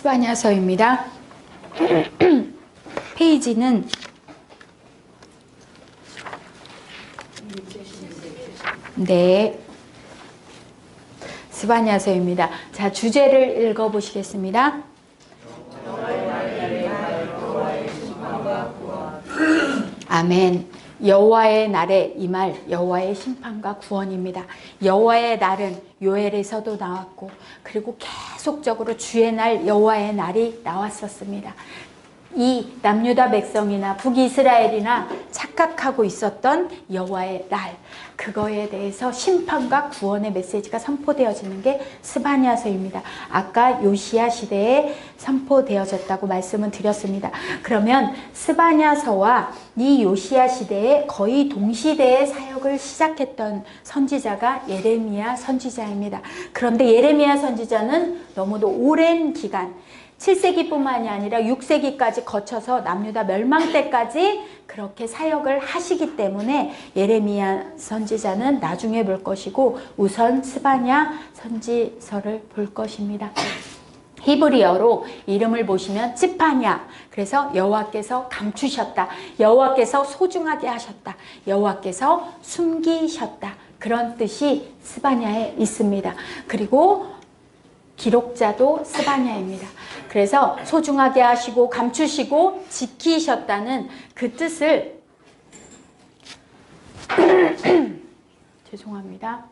스바냐서입니다. 페이지는 스바냐서입니다. 자, 주제를 읽어보시겠습니다. 아멘. 여호와의 날에 임할 여호와의 심판과 구원입니다. 여호와의 날은 요엘에서도 나왔고, 그리고 계속적으로 주의 날 여호와의 날이 나왔었습니다. 이 남유다 백성이나 북이스라엘이나 착각하고 있었던 여호와의 날, 그거에 대해서 심판과 구원의 메시지가 선포되어지는 게 스바냐서입니다. 아까 요시야 시대에 선포되어졌다고 말씀을 드렸습니다. 그러면 스바냐서와 이 요시야 시대에 거의 동시대에 사역을 시작했던 선지자가 예레미야 선지자입니다. 그런데 예레미야 선지자는 너무도 오랜 기간, 7세기뿐만이 아니라 6세기까지 거쳐서 남유다 멸망 때까지 그렇게 사역을 하시기 때문에 예레미야 선지자는 나중에 볼 것이고, 우선 스바냐 선지서를 볼 것입니다. 히브리어로 이름을 보시면 찌파냐, 그래서 여호와께서 감추셨다, 여호와께서 소중하게 하셨다, 여호와께서 숨기셨다, 그런 뜻이 스바냐에 있습니다. 그리고 기록자도 스바냐입니다. 그래서 소중하게 하시고 감추시고 지키셨다는 그 뜻을 죄송합니다.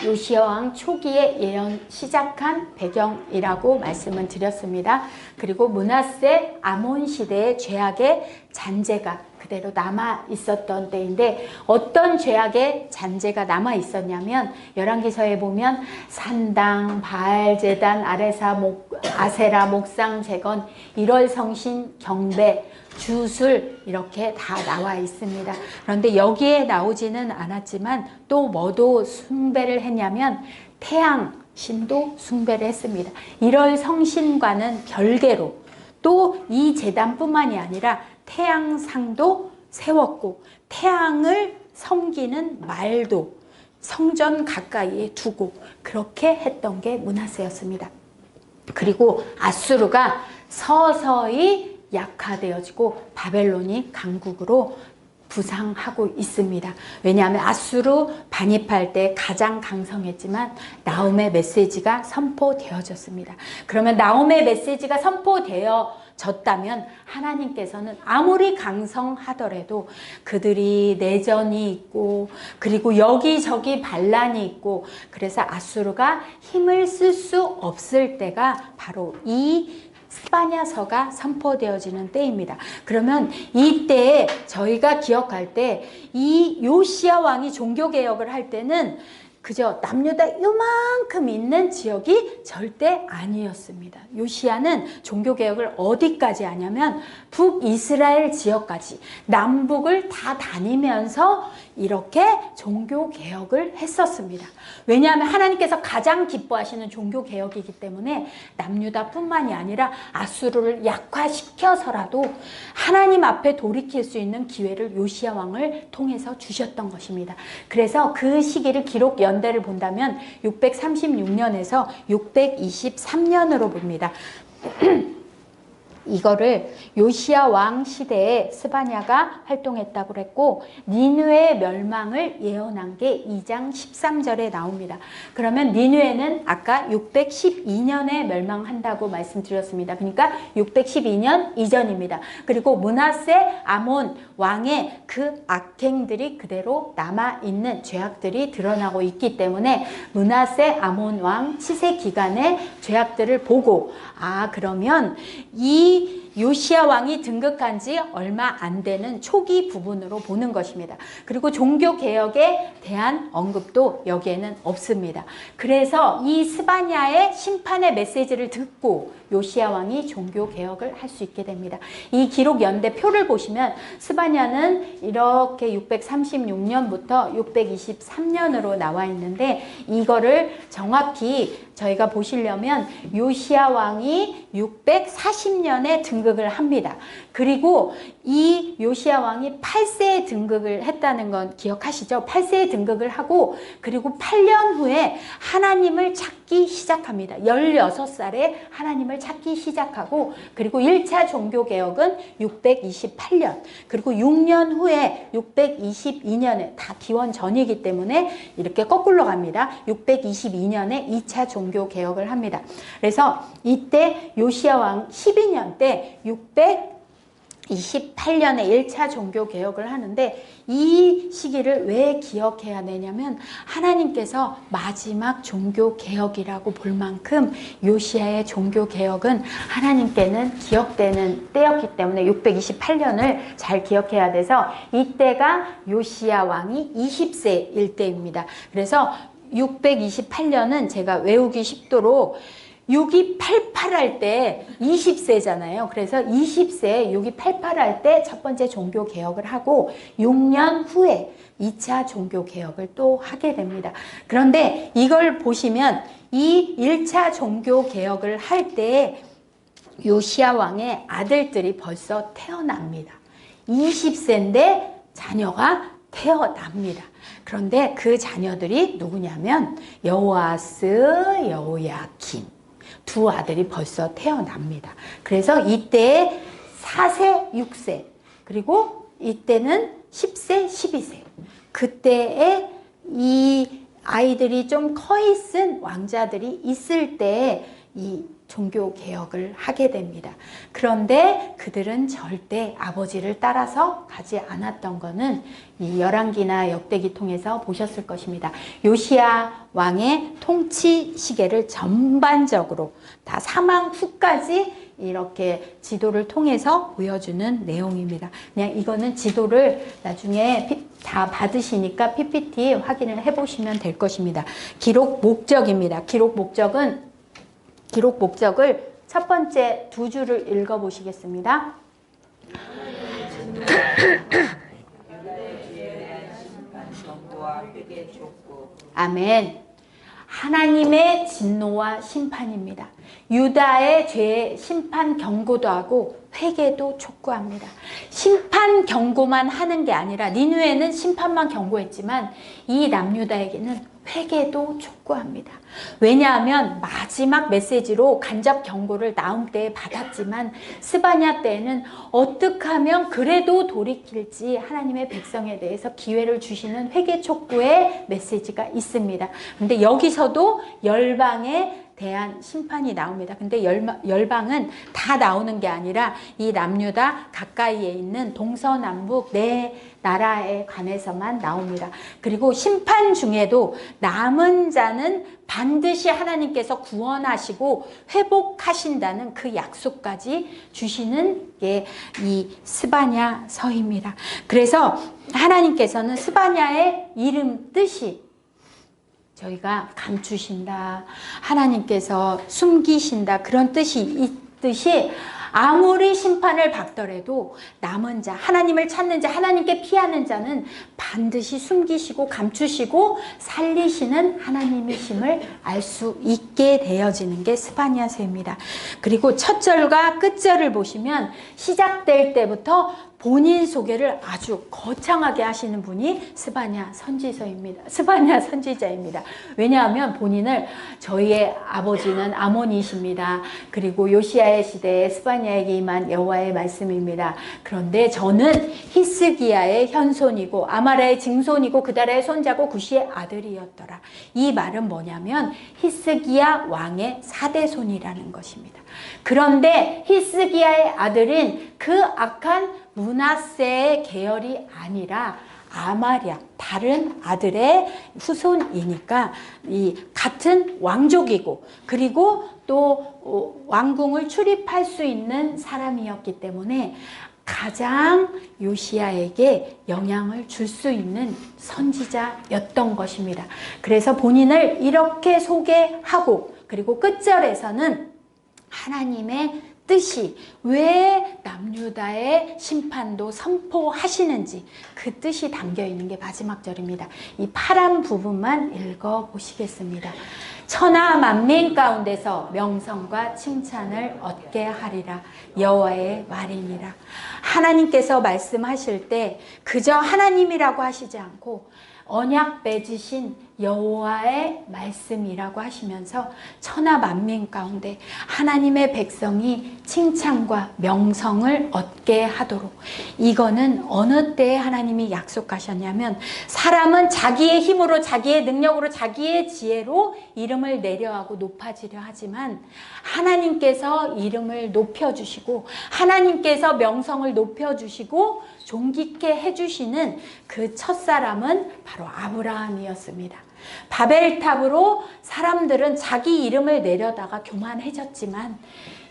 요시야 왕 초기에 예언 시작한 배경이라고 말씀을 드렸습니다. 그리고 므낫세 아몬 시대의 죄악의 잔재가 그대로 남아 있었던 때인데, 어떤 죄악의 잔재가 남아 있었냐면, 열왕기서에 보면 산당, 바알 제단, 아세라 목상 제건, 일월성신 경배, 주술, 이렇게 다 나와 있습니다. 그런데 여기에 나오지는 않았지만 또 뭐도 숭배를 했냐면 태양 신도 숭배를 했습니다. 일월성신과는 별개로 또 이 제단뿐만이 아니라 태양상도 세웠고, 태양을 섬기는 말도 성전 가까이에 두고 그렇게 했던 게 므낫세였습니다. 그리고 아수르가 서서히 약화되어지고 바벨론이 강국으로 부상하고 있습니다. 왜냐하면 아수르 반입할 때 가장 강성했지만 나움의 메시지가 선포되어졌습니다. 그러면 나움의 메시지가 선포되어졌다면 하나님께서는 아무리 강성하더라도 그들이 내전이 있고, 그리고 여기저기 반란이 있고, 그래서 아수르가 힘을 쓸 수 없을 때가 바로 이 스바냐서가 선포되어지는 때입니다. 그러면 이때에 저희가 기억할 때 이 요시야 왕이 종교개혁을 할 때는 그저 남유다 요만큼 있는 지역이 절대 아니었습니다. 요시야는 종교개혁을 어디까지 하냐면 북이스라엘 지역까지, 남북을 다 다니면서 이렇게 종교개혁을 했었습니다. 왜냐하면 하나님께서 가장 기뻐하시는 종교개혁이기 때문에 남유다뿐만이 아니라 아수르를 약화시켜서라도 하나님 앞에 돌이킬 수 있는 기회를 요시야 왕을 통해서 주셨던 것입니다. 그래서 그 시기를 기록 연대를 본다면 636년에서 623년으로 봅니다. 이거를 요시야 왕 시대에 스바냐가 활동했다고 그랬고, 니느웨의 멸망을 예언한 게 2장 13절에 나옵니다. 그러면 니느웨는 아까 612년에 멸망한다고 말씀드렸습니다. 그러니까 612년 이전입니다. 그리고 므낫세 아몬 왕의 그 악행들이 그대로 남아있는 죄악들이 드러나고 있기 때문에 므낫세 아몬 왕 치세 기간의 죄악들을 보고, 그러면 이 요시야 왕이 등극한 지 얼마 안 되는 초기 부분으로 보는 것입니다. 그리고 종교개혁에 대한 언급도 여기에는 없습니다. 그래서 이 스바냐의 심판의 메시지를 듣고 요시야 왕이 종교개혁을 할 수 있게 됩니다. 이 기록 연대표를 보시면 스바냐는 이렇게 636년부터 623년으로 나와 있는데, 이거를 정확히 저희가 보시려면 요시야 왕이 640년에 등극 등극을 합니다. 그리고 이 요시야 왕이 8세에 등극을 했다는 건 기억하시죠? 8세에 등극을 하고 그리고 8년 후에 하나님을 찾기 시작합니다. 16살에 하나님을 찾기 시작하고 그리고 1차 종교개혁은 628년 그리고 6년 후에 622년에 다 기원 전이기 때문에 이렇게 거꾸로 갑니다. 622년에 2차 종교개혁을 합니다. 그래서 이때 요시야 왕 12년 때 628년에 1차 종교개혁을 하는데 이 시기를 왜 기억해야 되냐면 하나님께서 마지막 종교개혁이라고 볼 만큼 요시야의 종교개혁은 하나님께는 기억되는 때였기 때문에 628년을 잘 기억해야 돼서 이때가 요시야 왕이 20세일 때입니다. 그래서 628년은 제가 외우기 쉽도록 6288 할 때 20세잖아요. 그래서 20세에 6288 할 때 첫 번째 종교 개혁을 하고 6년 후에 2차 종교 개혁을 또 하게 됩니다. 그런데 이걸 보시면 이 1차 종교 개혁을 할 때 요시야 왕의 아들들이 벌써 태어납니다. 20세인데 자녀가 태어납니다. 그런데 그 자녀들이 누구냐면 여호아스, 여호야킨 두 아들이 벌써 태어납니다. 그래서 이때 4세, 6세 그리고 이때는 10세, 12세 그때에 이 아이들이 좀 커 있은 왕자들이 있을 때 이 종교 개혁을 하게 됩니다. 그런데 그들은 절대 아버지를 따라서 가지 않았던 것은 이 열왕기나 역대기 통해서 보셨을 것입니다. 요시야 왕의 통치 시계를 전반적으로 다 사망 후까지 이렇게 지도를 통해서 보여주는 내용입니다. 그냥 이거는 지도를 나중에 다 받으시니까 PPT 확인을 해보시면 될 것입니다. 기록 목적입니다. 기록 목적을 첫 번째 두 줄을 읽어보시겠습니다. 아멘. 하나님의 진노와 심판입니다. 유다의 죄의 심판 경고도 하고 회개도 촉구합니다. 심판 경고만 하는 게 아니라 니느웨는 심판만 경고했지만 이 남유다에게는 회개도 촉구합니다. 왜냐하면 마지막 메시지로 간접 경고를 나움 때에 받았지만 스바냐 때에는 어떻게 하면 그래도 돌이킬지 하나님의 백성에 대해서 기회를 주시는 회개 촉구의 메시지가 있습니다. 근데 여기서도 열방에 대한 심판이 나옵니다. 근데 열방은 다 나오는 게 아니라 이 남유다 가까이에 있는 동서남북 네 나라에 관해서만 나옵니다. 그리고 심판 중에도 남은 자는 반드시 하나님께서 구원하시고 회복하신다는 그 약속까지 주시는 게 이 스바냐서입니다. 그래서 하나님께서는 스바냐의 이름 뜻이 저희가 감추신다, 하나님께서 숨기신다 그런 뜻이 있듯이 아무리 심판을 받더라도 남은 자, 하나님을 찾는 자, 하나님께 피하는 자는 반드시 숨기시고 감추시고 살리시는 하나님이심을 알 수 있게 되어지는 게 스바냐서입니다. 그리고 첫 절과 끝 절을 보시면 시작될 때부터 본인 소개를 아주 거창하게 하시는 분이 스바냐 선지자입니다. 왜냐하면 본인을 저희의 아버지는 아몬이십니다. 그리고 요시야의 시대에 스바냐에게 임한 여호와의 말씀입니다. 그런데 저는 히스기야의 현손이고 아마라의 증손이고 그다라의 손자고 구시의 아들이었더라. 이 말은 뭐냐면 히스기야 왕의 4대손이라는 것입니다. 그런데 히스기야의 아들인 그 악한 므낫세의 계열이 아니라 아마랴, 다른 아들의 후손이니까 이 같은 왕족이고 그리고 또 왕궁을 출입할 수 있는 사람이었기 때문에 가장 요시야에게 영향을 줄 수 있는 선지자였던 것입니다. 그래서 본인을 이렇게 소개하고 그리고 끝절에서는 하나님의 뜻이 왜 남유다의 심판도 선포하시는지 그 뜻이 담겨 있는 게 마지막 절입니다. 이 파란 부분만 읽어 보시겠습니다. 천하 만민 가운데서 명성과 칭찬을 얻게 하리라. 여호와의 말이니라. 하나님께서 말씀하실 때 그저 하나님이라고 하시지 않고 언약 맺으신 여호와의 말씀이라고 하시면서 천하 만민 가운데 하나님의 백성이 칭찬과 명성을 얻게 하도록, 이거는 어느 때에 하나님이 약속하셨냐면 사람은 자기의 힘으로 자기의 능력으로 자기의 지혜로 이름을 내려하고 높아지려 하지만 하나님께서 이름을 높여주시고 하나님께서 명성을 높여주시고 존귀케 해주시는 그 첫사람은 바로 아브라함이었습니다. 바벨탑으로 사람들은 자기 이름을 내려다가 교만해졌지만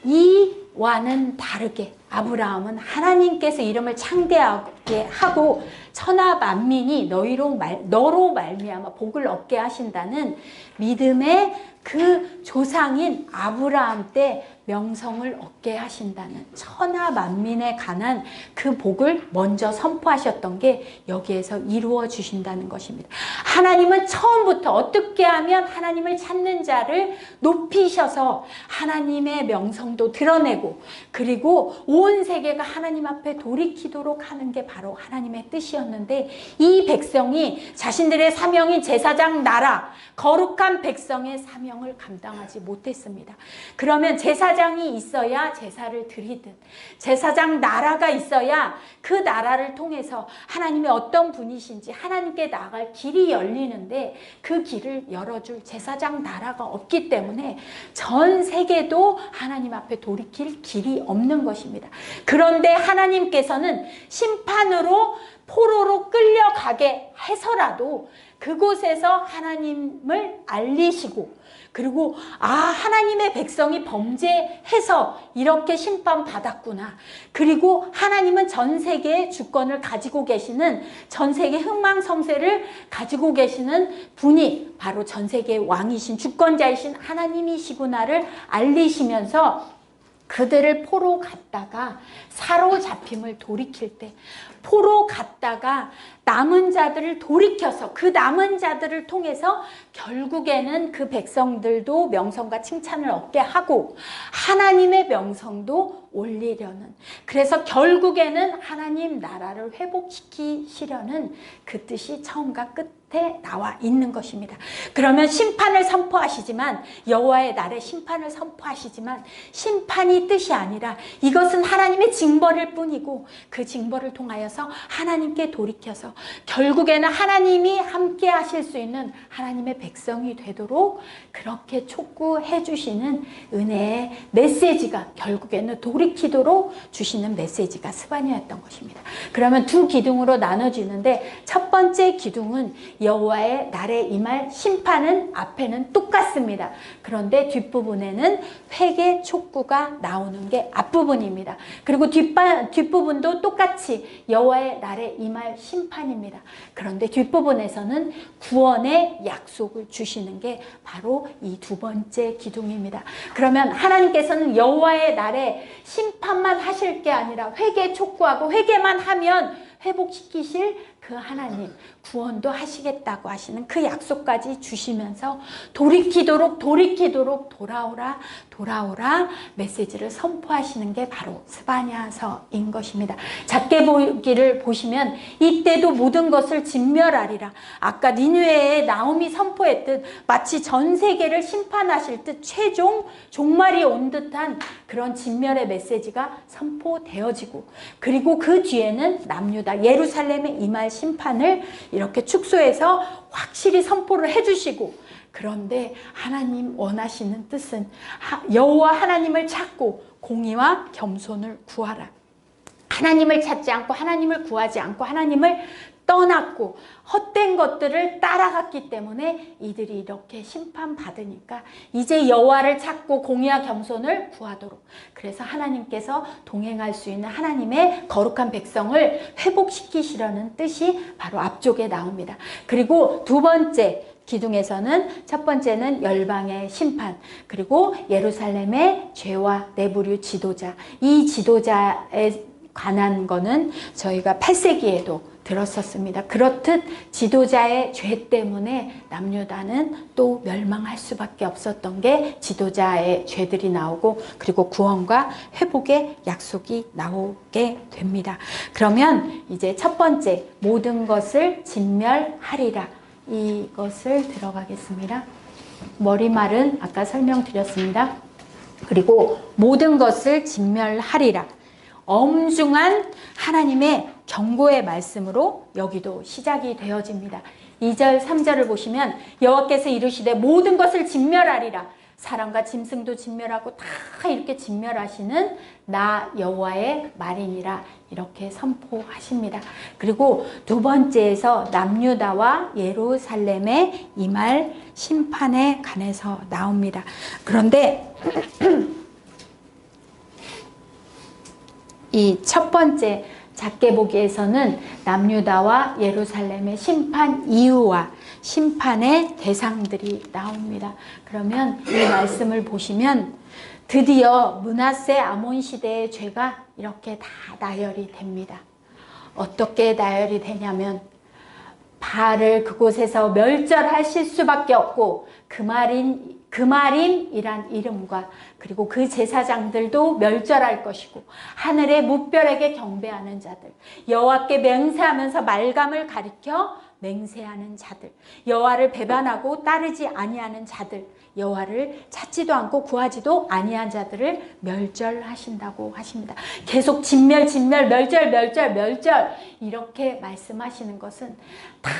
이와는 다르게 아브라함은 하나님께서 이름을 창대하게 하고 천하 만민이 너로 말미암아 복을 얻게 하신다는 믿음의 그 조상인 아브라함 때 명성을 얻게 하신다는, 천하 만민에 관한 그 복을 먼저 선포하셨던 게 여기에서 이루어 주신다는 것입니다. 하나님은 처음부터 어떻게 하면 하나님을 찾는 자를 높이셔서 하나님의 명성도 드러내고 그리고 온 세계가 하나님 앞에 돌이키도록 하는 게 바로 하나님의 뜻이었는데, 이 백성이 자신들의 사명인 제사장 나라, 거룩한 백성의 사명을 감당하지 못했습니다. 그러면 제사장이 있어야 제사를 드리든 제사장 나라가 있어야 그 나라를 통해서 하나님이 어떤 분이신지 하나님께 나아갈 길이 열리는데 그 길을 열어줄 제사장 나라가 없기 때문에 전 세계도 하나님 앞에 돌이킬 길이 없는 것입니다. 그런데 하나님께서는 심판으로 포로로 끌려가게 해서라도 그곳에서 하나님을 알리시고, 그리고 하나님의 백성이 범죄해서 이렇게 심판받았구나, 그리고 하나님은 전 세계의 주권을 가지고 계시는, 전 세계 흥망성쇠를 가지고 계시는 분이 바로 전 세계의 왕이신 주권자이신 하나님이시구나를 알리시면서 그들을 포로 갔다가 사로잡힘을 돌이킬 때, 포로 갔다가 남은 자들을 돌이켜서 그 남은 자들을 통해서 결국에는 그 백성들도 명성과 칭찬을 얻게 하고 하나님의 명성도 올리려는, 그래서 결국에는 하나님 나라를 회복시키시려는 그 뜻이 처음과 끝에 나와 있는 것입니다. 그러면 심판을 선포하시지만, 여호와의 날에 심판을 선포하시지만 심판이 뜻이 아니라 이것은 하나님의 징벌일 뿐이고 그 징벌을 통하여서 하나님께 돌이켜서 결국에는 하나님이 함께 하실 수 있는 하나님의 백성이 되도록 그렇게 촉구해 주시는 은혜의 메시지가, 결국에는 돌이키도록 주시는 메시지가 스바냐였던 것입니다. 그러면 두 기둥으로 나눠지는데, 첫 번째 기둥은 여호와의 날에 임할 심판은 앞에는 똑같습니다. 그런데 뒷부분에는 회개 촉구가 나오는 게 앞부분입니다. 그리고 뒷부분도 똑같이 여호와의 날에 임할 심판입니다. 그런데 뒷부분에서는 구원의 약속을 주시는 게 바로 이 두 번째 기둥입니다. 그러면 하나님께서는 여호와의 날에 심판만 하실 게 아니라 회개 촉구하고 회개만 하면 회복시키실 그 하나님, 구원도 하시겠다고 하시는 그 약속까지 주시면서 돌이키도록 돌아오라 메시지를 선포하시는 게 바로 스바냐서인 것입니다. 작게 보기를 보시면 이때도 모든 것을 진멸하리라. 아까 니느웨에 나홈이 선포했듯 마치 전 세계를 심판하실 듯 최종 종말이 온 듯한 그런 진멸의 메시지가 선포되어지고, 그리고 그 뒤에는 남유다 예루살렘에 임할 심판을 이렇게 축소해서 확실히 선포를 해주시고, 그런데 하나님 원하시는 뜻은 여호와 하나님을 찾고 공의와 겸손을 구하라. 하나님을 찾지 않고 하나님을 구하지 않고 하나님을 떠났고 헛된 것들을 따라갔기 때문에 이들이 이렇게 심판받으니까 이제 여호와를 찾고 공의와 겸손을 구하도록, 그래서 하나님께서 동행할 수 있는 하나님의 거룩한 백성을 회복시키시려는 뜻이 바로 앞쪽에 나옵니다. 그리고 두 번째 기둥에서는 첫 번째는 열방의 심판, 그리고 예루살렘의 죄와 내부류 지도자. 이 지도자에 관한 거는 저희가 8세기에도 들었었습니다. 그렇듯 지도자의 죄 때문에 남유다는 또 멸망할 수밖에 없었던 게 지도자의 죄들이 나오고, 그리고 구원과 회복의 약속이 나오게 됩니다. 그러면 이제 첫 번째, 모든 것을 진멸하리라, 이것을 들어가겠습니다. 머리말은 아까 설명드렸습니다. 그리고 모든 것을 진멸하리라, 엄중한 하나님의 경고의 말씀으로 여기도 시작이 되어집니다. 2절 3절을 보시면 여호와께서 이르시되 모든 것을 진멸하리라, 사람과 짐승도 진멸하고 다 이렇게 진멸하시는 나 여호와의 말이니라, 이렇게 선포하십니다. 그리고 두 번째에서 남유다와 예루살렘의 이 말 심판에 관해서 나옵니다. 그런데 이 첫 번째 작게 보기에서는 남유다와 예루살렘의 심판 이유와 심판의 대상들이 나옵니다. 그러면 이 말씀을 보시면 드디어 므낫세 아몬 시대의 죄가 이렇게 다 나열이 됩니다. 어떻게 나열이 되냐면 바알을 그곳에서 멸절하실 수밖에 없고 그마림이란 이름과 그리고 그 제사장들도 멸절할 것이고, 하늘의 뭇별에게 경배하는 자들, 여호와께 맹세하면서 말감을 가리켜 맹세하는 자들, 여호와를 배반하고 따르지 아니하는 자들, 여호와를 찾지도 않고 구하지도 아니한 자들을 멸절하신다고 하십니다. 계속 진멸, 멸절 이렇게 말씀하시는 것은 다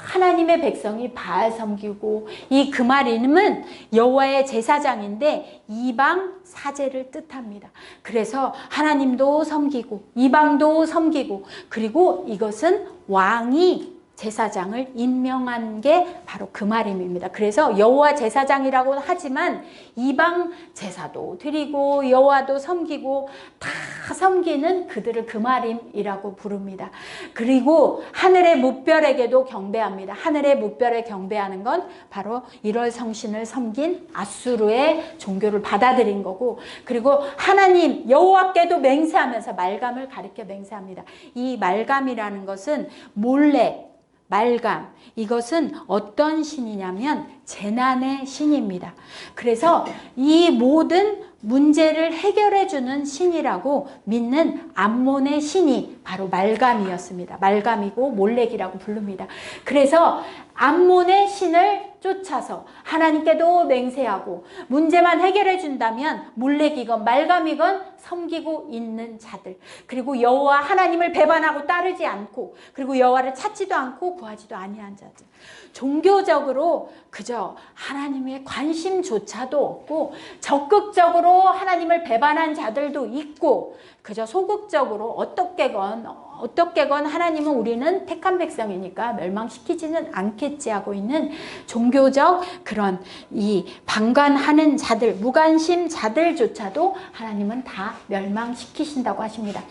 하나님의 백성이 바알 섬기고, 이 그마림은 여호와의 제사장인데 이방 사제를 뜻합니다. 그래서 하나님도 섬기고 이방도 섬기고, 그리고 이것은 왕이 제사장을 임명한 게 바로 그마림입니다. 그래서 여호와 제사장이라고 하지만 이방 제사도 드리고 여호와도 섬기고 다 섬기는 그들을 그마림이라고 부릅니다. 그리고 하늘의 뭇별에게도 경배합니다. 하늘의 뭇별에 경배하는 건 바로 1월 성신을 섬긴 아수르의 종교를 받아들인 거고, 그리고 하나님 여호와께도 맹세하면서 말감을 가리켜 맹세합니다. 이 말감이라는 것은 몰래 말감, 이것은 어떤 신이냐면 재난의 신입니다. 그래서 이 모든 문제를 해결해 주는 신이라고 믿는 암몬의 신이 바로 말감이었습니다. 말감이고 몰렉이라고 부릅니다. 그래서 암몬의 신을 쫓아서 하나님께도 맹세하고 문제만 해결해 준다면 몰렉이건 말감이건 섬기고 있는 자들, 그리고 여호와 하나님을 배반하고 따르지 않고, 그리고 여호와를 찾지도 않고 구하지도 아니한 자들, 종교적으로 그저 하나님의 관심조차도 없고 적극적으로 하나님을 배반한 자들도 있고, 그저 소극적으로 어떻게건 하나님은 우리는 택한 백성이니까 멸망시키지는 않겠지 하고 있는 종교적 그런 이 방관하는 자들, 무관심 자들조차도 하나님은 다 멸망시키신다고 하십니다.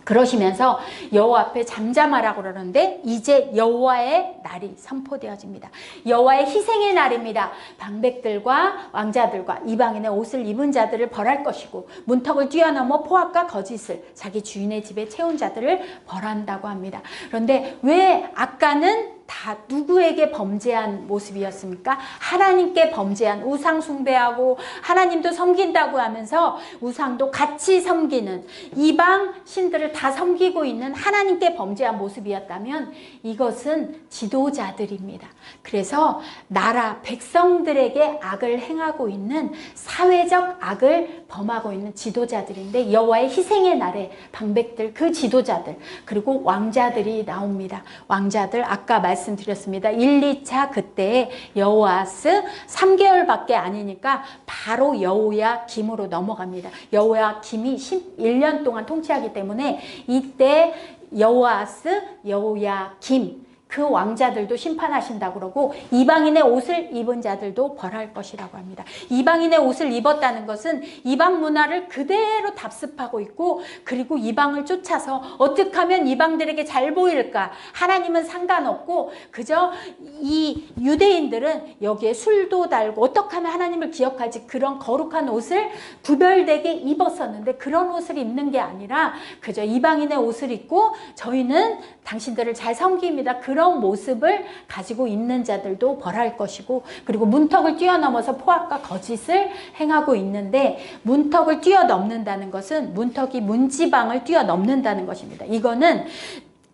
그러시면서 여호와 앞에 잠잠하라고 그러는데 이제 여호와의 날이 선포되어집니다. 여호와의 희생의 날입니다. 방백들과 왕자들과 이방인의 옷을 입은 자들을 벌할 것이고, 문턱을 뛰어넘어 포악과 거짓을 자기 주인의 집에 채운 자들을 벌한다고 합니다. 그런데 왜 아까는 다 누구에게 범죄한 모습이었습니까? 하나님께 범죄한, 우상 숭배하고 하나님도 섬긴다고 하면서 우상도 같이 섬기는 이방 신들을 다 섬기고 있는 하나님께 범죄한 모습이었다면, 이것은 지도자들입니다. 그래서 나라 백성들에게 악을 행하고 있는, 사회적 악을 범하고 있는 지도자들인데, 여호와의 희생의 날에 방백들, 그 지도자들, 그리고 왕자들이 나옵니다. 왕자들 아까 말씀드렸습니다. 1, 2차 그때에 여호아스 3개월밖에 아니니까 바로 여호야김으로 넘어갑니다. 여호야김이 11년 동안 통치하기 때문에 이때 여호아스, 여호야김, 그 왕자들도 심판하신다고 그러고 이방인의 옷을 입은 자들도 벌할 것이라고 합니다. 이방인의 옷을 입었다는 것은 이방 문화를 그대로 답습하고 있고 그리고 이방을 쫓아서 어떻게 하면 이방들에게 잘 보일까? 하나님은 상관없고 그저 이 유대인들은 여기에 술도 달고 어떻게 하면 하나님을 기억하지? 그런 거룩한 옷을 구별되게 입었었는데 그런 옷을 입는 게 아니라 그저 이방인의 옷을 입고 저희는 당신들을 잘 섬깁니다. 그런 모습을 가지고 있는 자들도 벌할 것이고 그리고 문턱을 뛰어넘어서 포악과 거짓을 행하고 있는데 문턱을 뛰어넘는다는 것은 문턱이 문지방을 뛰어넘는다는 것입니다. 이거는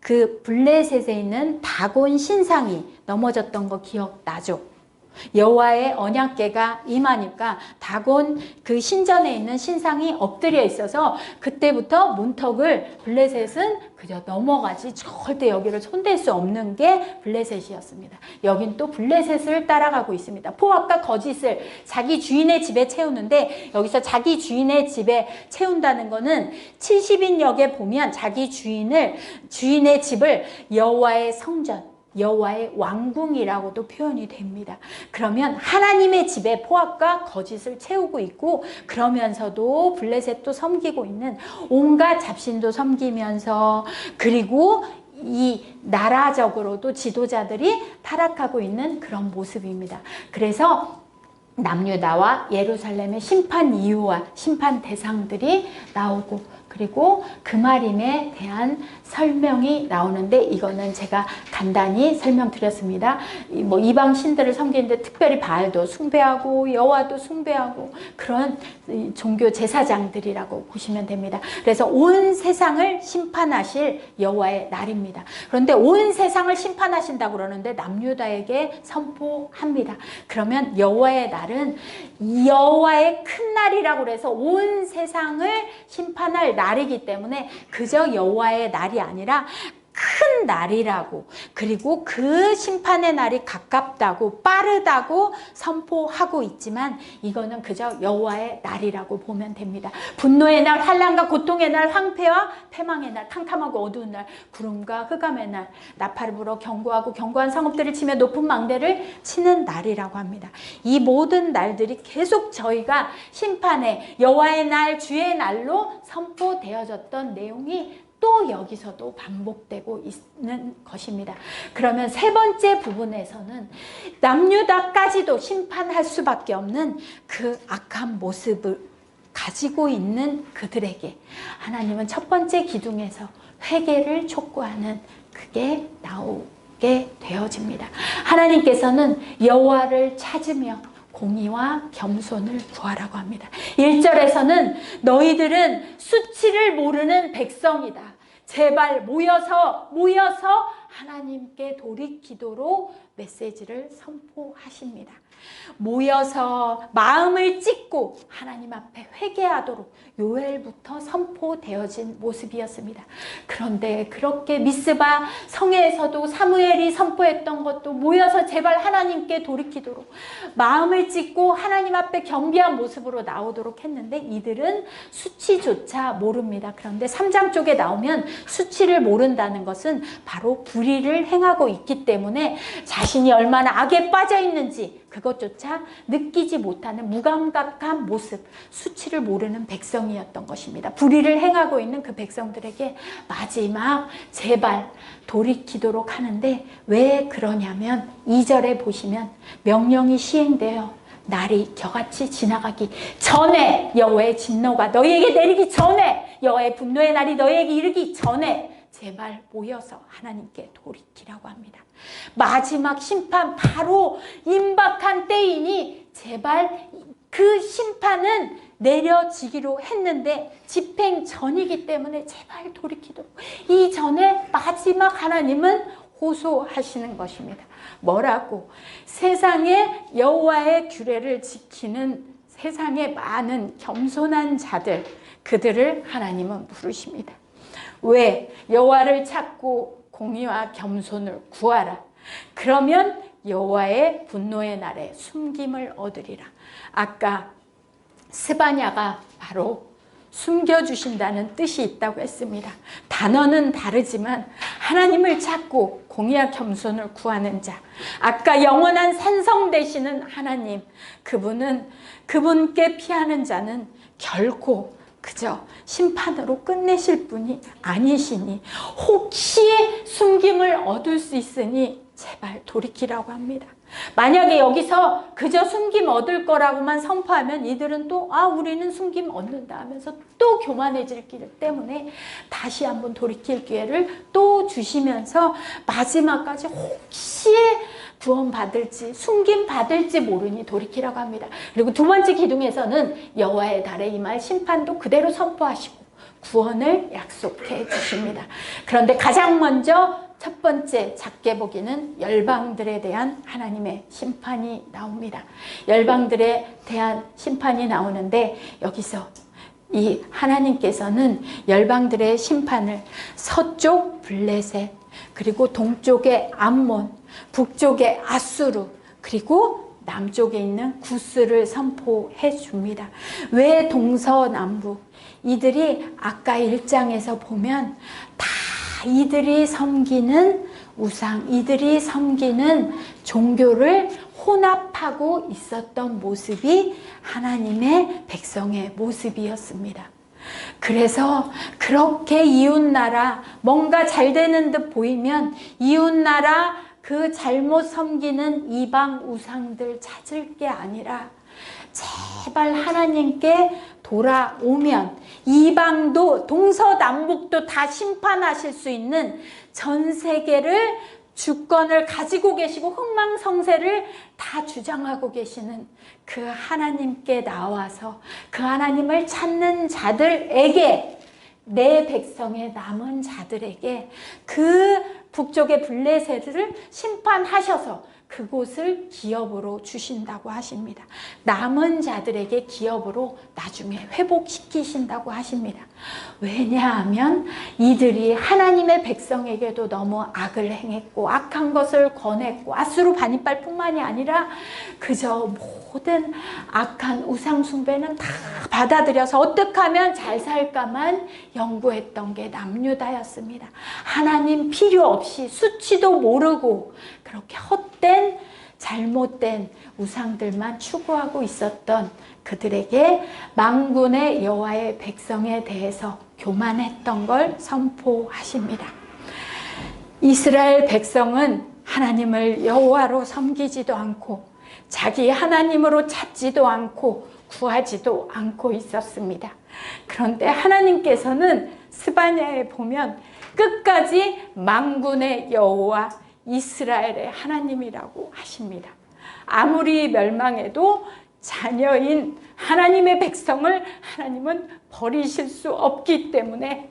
그 블레셋에 있는 다곤 신상이 넘어졌던 거 기억나죠? 여호와의 언약궤가 임하니까 다곤 그 신전에 있는 신상이 엎드려 있어서 그때부터 문턱을 블레셋은 그저 넘어가지 절대 여기를 손댈 수 없는 게 블레셋이었습니다. 여긴 또 블레셋을 따라가고 있습니다. 포악과 거짓을 자기 주인의 집에 채우는데 여기서 자기 주인의 집에 채운다는 거는 70인역에 보면 자기 주인의 집을 여호와의 성전 여호와의 왕궁이라고도 표현이 됩니다. 그러면 하나님의 집에 포악과 거짓을 채우고 있고 그러면서도 블레셋도 섬기고 있는 온갖 잡신도 섬기면서 그리고 이 나라적으로도 지도자들이 타락하고 있는 그런 모습입니다. 그래서 남유다와 예루살렘의 심판 이유와 심판 대상들이 나오고 그리고 금하림에 대한 설명이 나오는데 이거는 제가 간단히 설명드렸습니다. 뭐 이방 신들을 섬기는데 특별히 바알도 숭배하고 여호와도 숭배하고 그런 종교 제사장들이라고 보시면 됩니다. 그래서 온 세상을 심판하실 여호와의 날입니다. 그런데 온 세상을 심판하신다고 그러는데 남유다에게 선포합니다. 그러면 여호와의 날은 여호와의 큰 날이라고 그래서 온 세상을 심판할 날이기 때문에 그저 여호와의 날이 아니라 큰 날이라고 그리고 그 심판의 날이 가깝다고 빠르다고 선포하고 있지만 이거는 그저 여호와의 날이라고 보면 됩니다. 분노의 날, 환난과 고통의 날, 황폐와 패망의 날, 캄캄하고 어두운 날, 구름과 흑암의 날, 나팔을 불어 경고하고 견고한 성읍들을 치며 높은 망대를 치는 날이라고 합니다. 이 모든 날들이 계속 저희가 심판의 여호와의 날, 주의 날로 선포되어졌던 내용이 또 여기서도 반복되고 있는 것입니다. 그러면 세 번째 부분에서는 남유다까지도 심판할 수밖에 없는 그 악한 모습을 가지고 있는 그들에게 하나님은 첫 번째 기둥에서 회개를 촉구하는 그게 나오게 되어집니다. 하나님께서는 여호와를 찾으며 공의와 겸손을 구하라고 합니다. 1절에서는 너희들은 수치를 모르는 백성이다. 제발 모여서 하나님께 돌이키도록 메시지를 선포하십니다. 모여서 마음을 찢고 하나님 앞에 회개하도록 요엘부터 선포되어진 모습이었습니다. 그런데 그렇게 미스바 성에서도 사무엘이 선포했던 것도 모여서 제발 하나님께 돌이키도록 마음을 찢고 하나님 앞에 겸비한 모습으로 나오도록 했는데 이들은 수치조차 모릅니다. 그런데 3장 쪽에 나오면 수치를 모른다는 것은 바로 불의를 행하고 있기 때문에 자신이 얼마나 악에 빠져 있는지 그것조차 느끼지 못하는 무감각한 모습, 수치를 모르는 백성이었던 것입니다. 불의를 행하고 있는 그 백성들에게 마지막 제발 돌이키도록 하는데 왜 그러냐면 2절에 보시면 명령이 시행되어 날이 겨같이 지나가기 전에 여호와의 진노가 너희에게 내리기 전에 여호와의 분노의 날이 너희에게 이르기 전에 제발 모여서 하나님께 돌이키라고 합니다. 마지막 심판 바로 임박한 때이니 제발 그 심판은 내려지기로 했는데 집행 전이기 때문에 제발 돌이키도록 이전에 마지막 하나님은 호소하시는 것입니다. 뭐라고? 세상에 여호와의 규례를 지키는 세상에 많은 겸손한 자들 그들을 하나님은 부르십니다. 왜? 여호와를 찾고 공의와 겸손을 구하라. 그러면 여호와의 분노의 날에 숨김을 얻으리라. 아까 스바냐가 바로 숨겨주신다는 뜻이 있다고 했습니다. 단어는 다르지만 하나님을 찾고 공의와 겸손을 구하는 자, 아까 영원한 산성 되시는 하나님, 그분께 피하는 자는 결코 그저 심판으로 끝내실 분이 아니시니 혹시 숨김을 얻을 수 있으니 제발 돌이키라고 합니다. 만약에 여기서 그저 숨김 얻을 거라고만 선포하면 이들은 또 우리는 숨김 얻는다 하면서 또 교만해지기 때문에 다시 한번 돌이킬 기회를 또 주시면서 마지막까지 혹시 구원받을지 숨김 받을지 모르니 돌이키라고 합니다. 그리고 두 번째 기둥에서는 여호와의 달에 임할 심판도 그대로 선포하시고 구원을 약속해 주십니다. 그런데 가장 먼저 첫 번째 작게 보기는 열방들에 대한 하나님의 심판이 나옵니다. 열방들에 대한 심판이 나오는데 여기서 이 하나님께서는 열방들의 심판을 서쪽 블레셋, 그리고 동쪽의 암몬, 북쪽의 아수르, 그리고 남쪽에 있는 구스를 선포해 줍니다. 왜 동서남북? 이들이 아까 1장에서 보면 다 이들이 섬기는 우상, 이들이 섬기는 종교를 혼합하고 있었던 모습이 하나님의 백성의 모습이었습니다. 그래서 그렇게 이웃나라 뭔가 잘 되는 듯 보이면 이웃나라 그 잘못 섬기는 이방 우상들 찾을 게 아니라 제발 하나님께 돌아오면 이방도 동서남북도 다 심판하실 수 있는 전 세계를 주권을 가지고 계시고 흥망성쇠를 다 주장하고 계시는 그 하나님께 나와서 그 하나님을 찾는 자들에게, 내 백성의 남은 자들에게 그 북쪽의 블레셋을 심판하셔서 그곳을 기업으로 주신다고 하십니다. 남은 자들에게 기업으로 나중에 회복시키신다고 하십니다. 왜냐하면 이들이 하나님의 백성에게도 너무 악을 행했고 악한 것을 권했고 아수르 바니빨뿐만이 아니라 그저 모든 악한 우상 숭배는 다 받아들여서 어떻게 하면 잘 살까만 연구했던 게 남유다였습니다. 하나님 필요 없이 수치도 모르고 그렇게 헛된 잘못된 우상들만 추구하고 있었던 그들에게 만군의 여호와의 백성에 대해서 교만했던 걸 선포하십니다. 이스라엘 백성은 하나님을 여호와로 섬기지도 않고 자기 하나님으로 찾지도 않고 구하지도 않고 있었습니다. 그런데 하나님께서는 스바냐에 보면 끝까지 만군의 여호와 이스라엘의 하나님이라고 하십니다. 아무리 멸망해도 자녀인 하나님의 백성을 하나님은 버리실 수 없기 때문에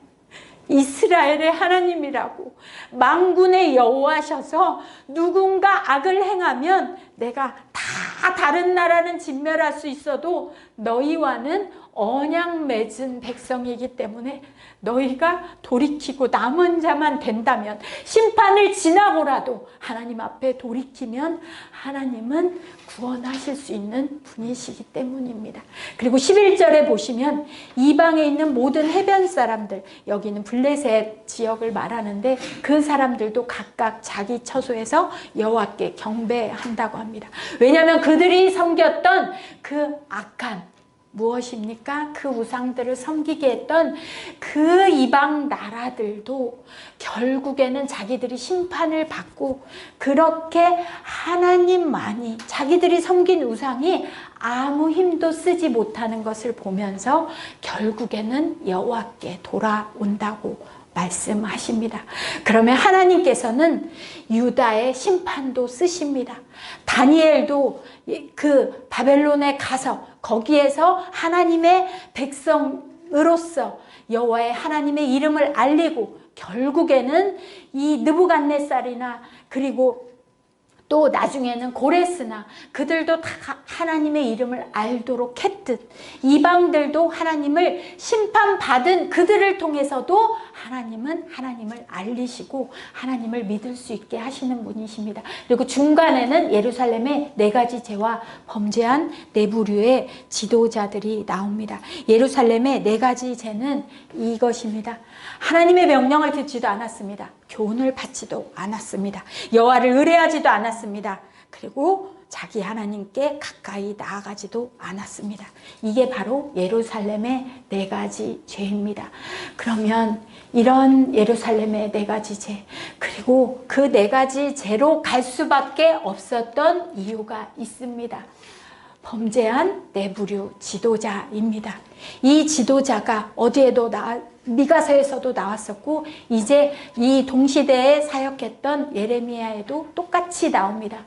이스라엘의 하나님이라고 만군의 여호와셔서 누군가 악을 행하면 내가 다 다른 나라는 진멸할 수 있어도 너희와는 언약 맺은 백성이기 때문에 너희가 돌이키고 남은 자만 된다면 심판을 지나고라도 하나님 앞에 돌이키면 하나님은 구원하실 수 있는 분이시기 때문입니다. 그리고 11절에 보시면 이방에 있는 모든 해변 사람들, 여기는 블레셋 지역을 말하는데 그 사람들도 각각 자기 처소에서 여호와께 경배한다고 합니다. 왜냐하면 그들이 섬겼던 그 악한 무엇입니까? 그 우상들을 섬기게 했던 그 이방 나라들도 결국에는 자기들이 심판을 받고 그렇게 하나님만이 자기들이 섬긴 우상이 아무 힘도 쓰지 못하는 것을 보면서 결국에는 여호와께 돌아온다고 말씀하십니다. 그러면 하나님께서는 유다의 심판도 쓰십니다. 다니엘도 그 바벨론에 가서 거기에서 하나님의 백성으로서 여호와의 하나님의 이름을 알리고 결국에는 이 느부갓네살이나 그리고 또 나중에는 고레스나 그들도 다 하나님의 이름을 알도록 했듯 이방들도 하나님을 심판받은 그들을 통해서도 하나님은 하나님을 알리시고 하나님을 믿을 수 있게 하시는 분이십니다. 그리고 중간에는 예루살렘에 4가지 죄와 범죄한 4부류의 지도자들이 나옵니다. 예루살렘의 4가지 죄는 이것입니다. 하나님의 명령을 듣지도 않았습니다. 교훈을 받지도 않았습니다. 여호와를 의뢰하지도 않았습니다. 그리고 자기 하나님께 가까이 나아가지도 않았습니다. 이게 바로 예루살렘의 4가지 죄입니다. 그러면 이런 예루살렘의 4가지 죄, 그리고 그 4가지 죄로 갈 수밖에 없었던 이유가 있습니다. 범죄한 내부류 지도자입니다. 이 지도자가 어디에도 미가서에서도 나왔었고, 이제 이 동시대에 사역했던 예레미야에도 똑같이 나옵니다.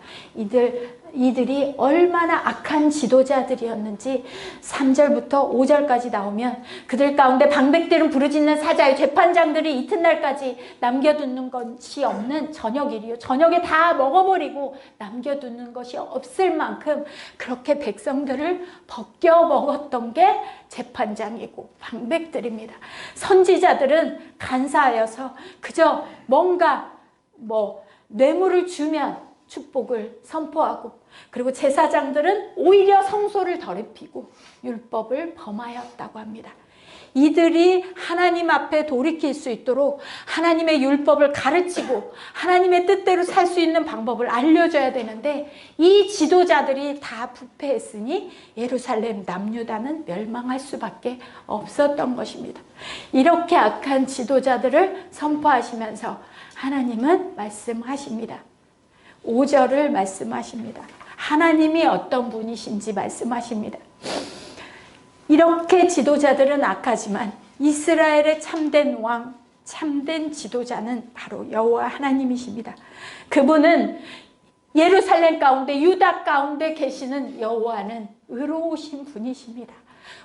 이들이 얼마나 악한 지도자들이었는지 3절부터 5절까지 나오면, 그들 가운데 방백들은 부르짖는 사자요, 재판장들이 이튿날까지 남겨두는 것이 없는 저녁이리요, 저녁에 다 먹어버리고 남겨두는 것이 없을 만큼 그렇게 백성들을 벗겨 먹었던 게 재판장이고 방백들입니다. 선지자들은 간사하여서 그저 뭔가 뇌물을 주면 축복을 선포하고, 그리고 제사장들은 오히려 성소를 더럽히고 율법을 범하였다고 합니다. 이들이 하나님 앞에 돌이킬 수 있도록 하나님의 율법을 가르치고 하나님의 뜻대로 살 수 있는 방법을 알려줘야 되는데, 이 지도자들이 다 부패했으니 예루살렘 남유다는 멸망할 수밖에 없었던 것입니다. 이렇게 악한 지도자들을 선포하시면서 하나님은 말씀하십니다. 5절을 말씀하십니다. 하나님이 어떤 분이신지 말씀하십니다. 이렇게 지도자들은 악하지만 이스라엘의 참된 왕, 참된 지도자는 바로 여호와 하나님이십니다. 그분은 예루살렘 가운데, 유다 가운데 계시는 여호와는 의로우신 분이십니다.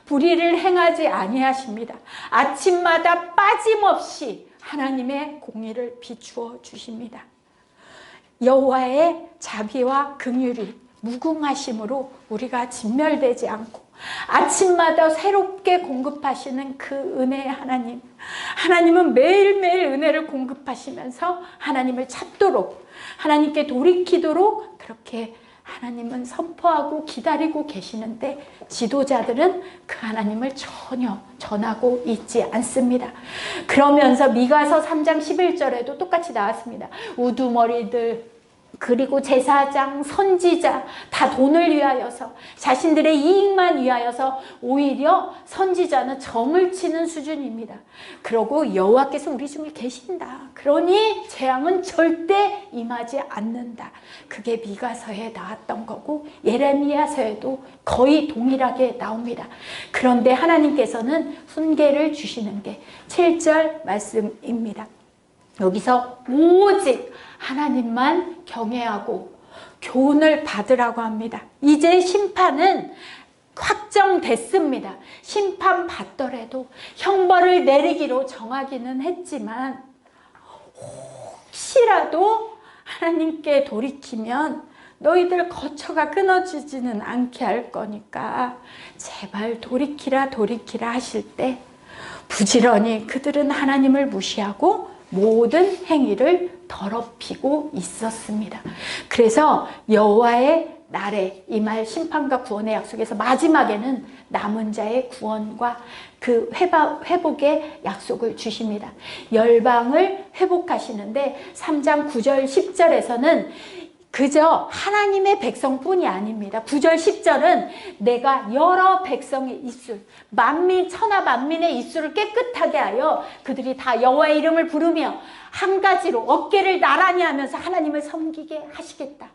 불의를 행하지 아니하십니다. 아침마다 빠짐없이 하나님의 공의를 비추어 주십니다. 여호와의 자비와 긍휼이 무궁하심으로 우리가 진멸되지 않고 아침마다 새롭게 공급하시는 그 은혜의 하나님, 하나님은 매일매일 은혜를 공급하시면서 하나님을 찾도록, 하나님께 돌이키도록 그렇게 하나님은 선포하고 기다리고 계시는데, 지도자들은 그 하나님을 전혀 전하고 있지 않습니다. 그러면서 미가서 3장 11절에도 똑같이 나왔습니다. 우두머리들, 그리고 제사장, 선지자 다 돈을 위하여서, 자신들의 이익만 위하여서 오히려 선지자는 점을 치는 수준입니다. 그러고 여호와께서 우리 중에 계신다, 그러니 재앙은 절대 임하지 않는다. 그게 미가서에 나왔던 거고 예레미야서에도 거의 동일하게 나옵니다. 그런데 하나님께서는 훈계를 주시는 게 7절 말씀입니다. 여기서 오직 하나님만 경외하고 교훈을 받으라고 합니다. 이제 심판은 확정됐습니다. 심판 받더라도 형벌을 내리기로 정하기는 했지만, 혹시라도 하나님께 돌이키면 너희들 거처가 끊어지지는 않게 할 거니까 제발 돌이키라 돌이키라 하실 때, 부지런히 그들은 하나님을 무시하고 모든 행위를 더럽히고 있었습니다. 그래서 여호와의 날에 임할 심판과 구원의 약속에서 마지막에는 남은 자의 구원과 그 회복의 약속을 주십니다. 열방을 회복하시는데 3장 9절 10절에서는 그저 하나님의 백성뿐이 아닙니다. 9절 10절은 내가 여러 백성의 입술, 만민 천하 만민의 입술을 깨끗하게 하여 그들이 다 여호와의 이름을 부르며 한 가지로 어깨를 나란히 하면서 하나님을 섬기게 하시겠다.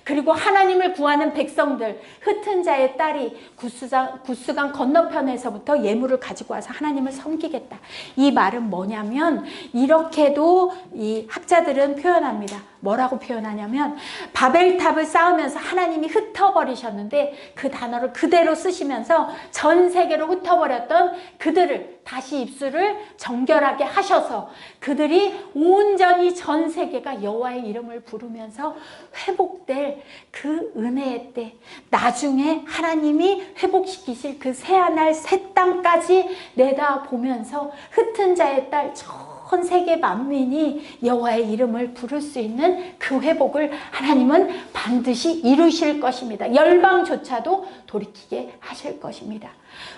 그리고 하나님을 구하는 백성들, 흩은 자의 딸이 구스강 건너편에서부터 예물을 가지고 와서 하나님을 섬기겠다. 이 말은 뭐냐면, 이렇게도 이 학자들은 표현합니다. 뭐라고 표현하냐면, 바벨탑을 쌓으면서 하나님이 흩어버리셨는데 그 단어를 그대로 쓰시면서 전 세계로 흩어버렸던 그들을 다시 입술을 정결하게 하셔서 그들이 온전히 전 세계가 여호와의 이름을 부르면서 회복될 그 은혜의 때, 나중에 하나님이 회복시키실 그 새하늘 새 땅까지 내다보면서 흩은 자의 딸 저 온 세계 만민이 여호와의 이름을 부를 수 있는 그 회복을 하나님은 반드시 이루실 것입니다. 열방조차도 돌이키게 하실 것입니다.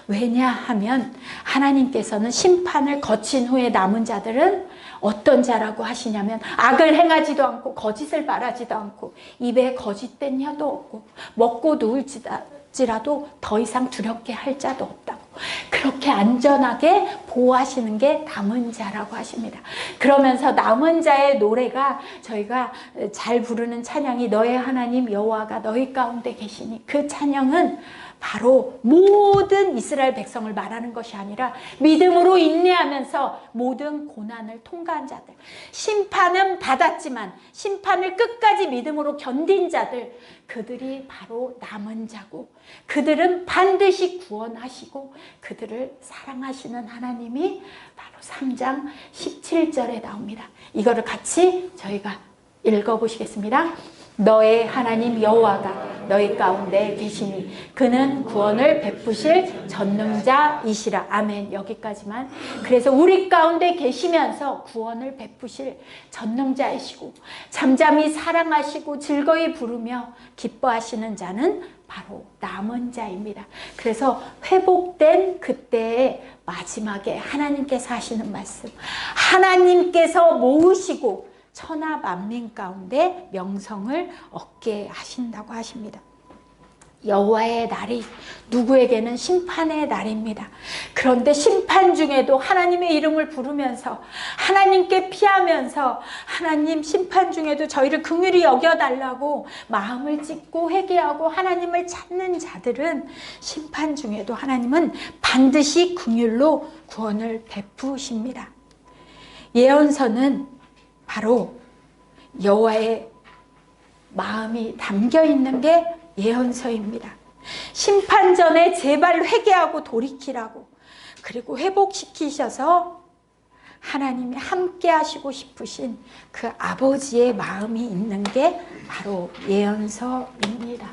왜냐하면 하나님께서는 심판을 거친 후에 남은 자들은 어떤 자라고 하시냐면 악을 행하지도 않고 거짓을 말하지도 않고 입에 거짓된 혀도 없고 먹고 누울지라도 더 이상 두렵게 할 자도 없다고, 그렇게 안전하게 보호하시는 게 남은 자라고 하십니다. 그러면서 남은 자의 노래가, 저희가 잘 부르는 찬양이 너의 하나님 여호와가 너희 가운데 계시니, 그 찬양은 바로 모든 이스라엘 백성을 말하는 것이 아니라 믿음으로 인내하면서 모든 고난을 통과한 자들, 심판은 받았지만 심판을 끝까지 믿음으로 견딘 자들, 그들이 바로 남은 자고, 그들은 반드시 구원하시고 그들을 사랑하시는 하나님이 바로 3장 17절에 나옵니다. 이거를 같이 저희가 읽어보시겠습니다. 너의 하나님 여호와가 너희 가운데 계시니 그는 구원을 베푸실 전능자이시라. 아멘. 여기까지만. 그래서 우리 가운데 계시면서 구원을 베푸실 전능자이시고 잠잠히 사랑하시고 즐거이 부르며 기뻐하시는 자는 바로 남은 자입니다. 그래서 회복된 그때의 마지막에 하나님께서 하시는 말씀, 하나님께서 모으시고 천하 만민 가운데 명성을 얻게 하신다고 하십니다. 여호와의 날이 누구에게는 심판의 날입니다. 그런데 심판 중에도 하나님의 이름을 부르면서 하나님께 피하면서, 하나님 심판 중에도 저희를 긍휼히 여겨달라고 마음을 찢고 회개하고 하나님을 찾는 자들은 심판 중에도 하나님은 반드시 긍휼로 구원을 베푸십니다. 예언서는 바로 여호와의 마음이 담겨 있는 게 예언서입니다. 심판 전에 제발 회개하고 돌이키라고, 그리고 회복시키셔서 하나님이 함께 하시고 싶으신 그 아버지의 마음이 있는 게 바로 예언서입니다.